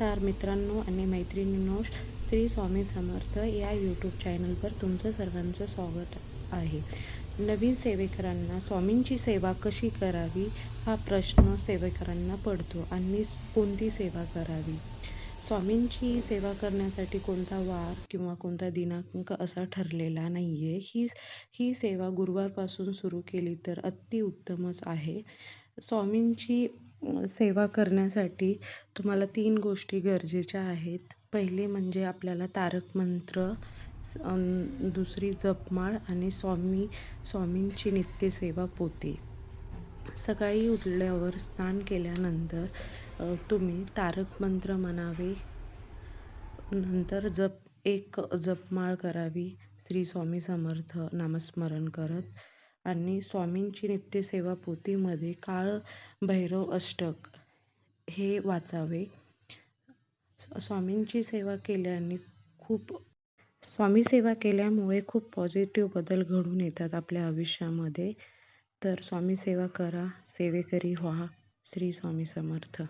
नमस्कार मित्रांनो आणि मैत्रिणींनो, श्री स्वामी समर्थ या यूट्यूब चॅनलवर तुमचं सर्वांचं स्वागत आहे. नवीन सेवेकरांना स्वामींची सेवा कशी करावी हा प्रश्न सेवेकरांना पडतो आणि कोणती सेवा करावी. स्वामींची सेवा करण्यासाठी कोणता वार किंवा कोणता दिनांक असा ठरलेला नाही आहे. ही सेवा गुरुवारपासून सुरू केली तर अतिउत्तमच आहे. स्वामींची सेवा करण्यासाठी तुम्हाला 3 गोष्टी गरजेच्या आहेत. पहिले म्हणजे आपल्याला तारक मंत्र, दुसरी जपमाळ आणि स्वामींची नित्यसेवा पोथी. सकाळी उठल्यावर स्नान केल्यानंतर तुम्ही तारक मंत्र म्हणावे, नंतर एक जपमाळ करावी श्री स्वामी समर्थ नामस्मरण करत, आणि स्वामींची नित्यसेवा पोथीमध्ये काळ भैरव अष्टक हे वाचावे. स्वामींची सेवा केल्यामुळे खूप पॉझिटिव्ह बदल घडून येतात आपल्या आयुष्यामध्ये. तर स्वामी सेवा करा, सेवेकरी व्हा. श्री स्वामी समर्थ.